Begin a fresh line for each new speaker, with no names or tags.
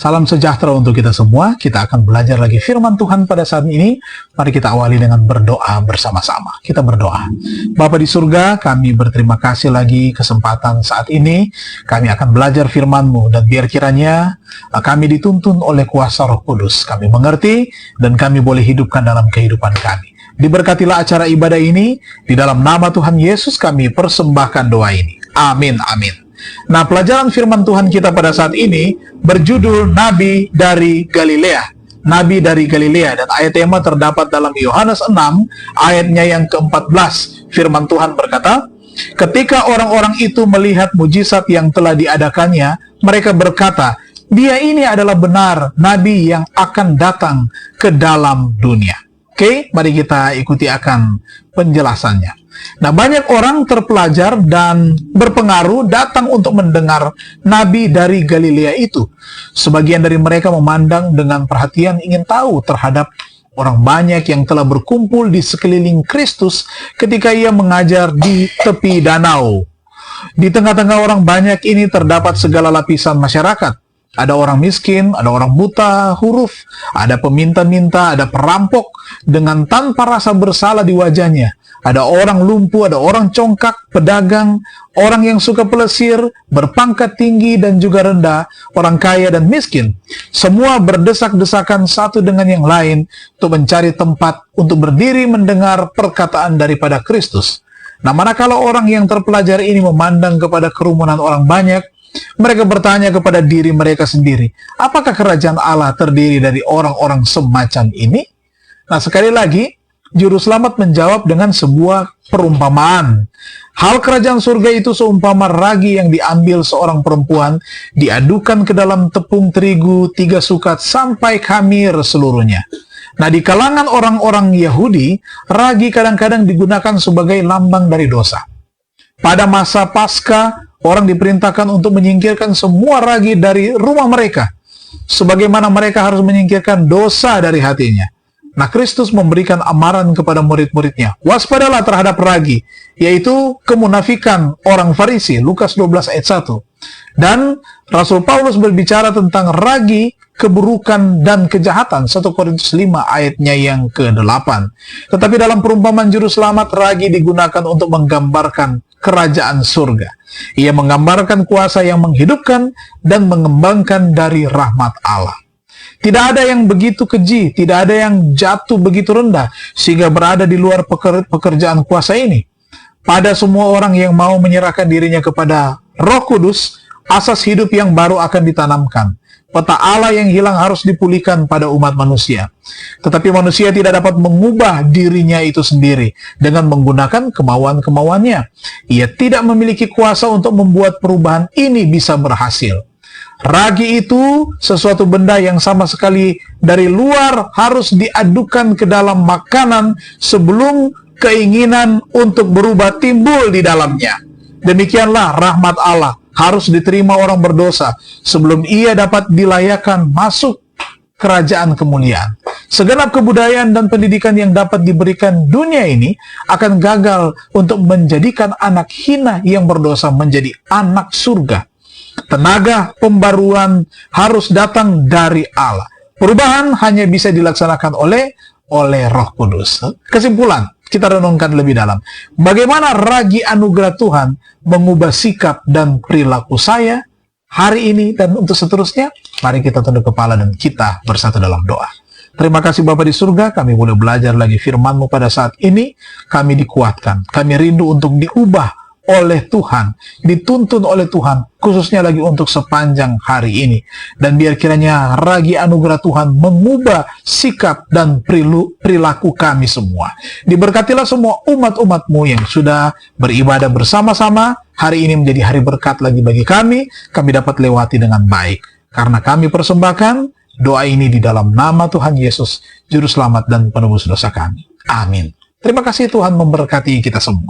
Salam sejahtera untuk kita semua. Kita akan belajar lagi firman Tuhan pada saat ini. Mari kita awali dengan berdoa bersama-sama. Kita berdoa. Bapa di surga, kami berterima kasih lagi kesempatan saat ini. Kami akan belajar firman-Mu, dan biar kiranya kami dituntun oleh kuasa Roh Kudus. Kami mengerti dan kami boleh hidupkan dalam kehidupan kami. Diberkatilah acara ibadah ini. Di dalam nama Tuhan Yesus kami persembahkan doa ini. Amin, amin. Nah, pelajaran firman Tuhan kita pada saat ini berjudul Nabi dari Galilea. Nabi dari Galilea, dan ayat tema terdapat dalam Yohanes 6 ayatnya yang ke-14. Firman Tuhan berkata, ketika orang-orang itu melihat mujizat yang telah diadakannya, mereka berkata, dia ini adalah benar Nabi yang akan datang ke dalam dunia. Oke, mari kita ikuti akan penjelasannya. Nah, banyak orang terpelajar dan berpengaruh datang untuk mendengar Nabi dari Galilea itu. Sebagian dari mereka memandang dengan perhatian ingin tahu terhadap orang banyak yang telah berkumpul di sekeliling Kristus ketika ia mengajar di tepi danau. Di tengah-tengah orang banyak ini terdapat segala lapisan masyarakat. Ada orang miskin, ada orang buta huruf, ada peminta-minta, ada perampok dengan tanpa rasa bersalah di wajahnya. Ada orang lumpuh, ada orang congkak, pedagang, orang yang suka pelesir, berpangkat tinggi dan juga rendah, orang kaya dan miskin. Semua berdesak-desakan satu dengan yang lain untuk mencari tempat untuk berdiri mendengar perkataan daripada Kristus. Nah, manakala orang yang terpelajar ini memandang kepada kerumunan orang banyak, mereka bertanya kepada diri mereka sendiri, apakah kerajaan Allah terdiri dari orang-orang semacam ini? Nah, sekali lagi, Juru Selamat menjawab dengan sebuah perumpamaan. Hal kerajaan surga itu seumpama ragi yang diambil seorang perempuan, diadukan ke dalam tepung terigu 3 sukat sampai khamir seluruhnya. Nah, di kalangan orang-orang Yahudi, ragi kadang-kadang digunakan sebagai lambang dari dosa. Pada masa Paskah, orang diperintahkan untuk menyingkirkan semua ragi dari rumah mereka, sebagaimana mereka harus menyingkirkan dosa dari hatinya. Nah, Kristus memberikan amaran kepada murid-muridnya, waspadalah terhadap ragi, yaitu kemunafikan orang Farisi, Lukas 12 ayat 1. Dan Rasul Paulus berbicara tentang ragi, keburukan, dan kejahatan, 1 Korintus 5 ayatnya yang ke-8. Tetapi dalam perumpamaan Juru Selamat, ragi digunakan untuk menggambarkan kerajaan surga. Ia menggambarkan kuasa yang menghidupkan dan mengembangkan dari rahmat Allah. Tidak ada yang begitu keji, tidak ada yang jatuh begitu rendah, sehingga berada di luar pekerjaan kuasa ini. Pada semua orang yang mau menyerahkan dirinya kepada Roh Kudus, asas hidup yang baru akan ditanamkan. Peta Allah yang hilang harus dipulihkan pada umat manusia. Tetapi manusia tidak dapat mengubah dirinya itu sendiri dengan menggunakan kemauan-kemauannya. Ia tidak memiliki kuasa untuk membuat perubahan ini bisa berhasil. Ragi itu sesuatu benda yang sama sekali dari luar harus diadukan ke dalam makanan sebelum keinginan untuk berubah timbul di dalamnya. Demikianlah rahmat Allah harus diterima orang berdosa sebelum ia dapat dilayakkan masuk kerajaan kemuliaan. Segenap kebudayaan dan pendidikan yang dapat diberikan dunia ini akan gagal untuk menjadikan anak hina yang berdosa menjadi anak surga. Tenaga pembaruan harus datang dari Allah. Perubahan hanya bisa dilaksanakan oleh Roh Kudus. Kesimpulan, kita renungkan lebih dalam. Bagaimana ragi anugerah Tuhan mengubah sikap dan perilaku saya hari ini dan untuk seterusnya? Mari kita tunduk kepala dan kita bersatu dalam doa. Terima kasih Bapa di surga, kami boleh belajar lagi firman-Mu pada saat ini. Kami dikuatkan, kami rindu untuk diubah oleh Tuhan, dituntun oleh Tuhan, khususnya lagi untuk sepanjang hari ini. Dan biar kiranya ragi anugerah Tuhan mengubah sikap dan perilaku kami semua. Diberkatilah semua umat-umat-Mu yang sudah beribadah bersama-sama. Hari ini menjadi hari berkat lagi bagi kami dapat lewati dengan baik. Karena kami persembahkan doa ini di dalam nama Tuhan Yesus, Juru Selamat dan Penebus dosa kami. Amin. Terima kasih, Tuhan memberkati kita semua.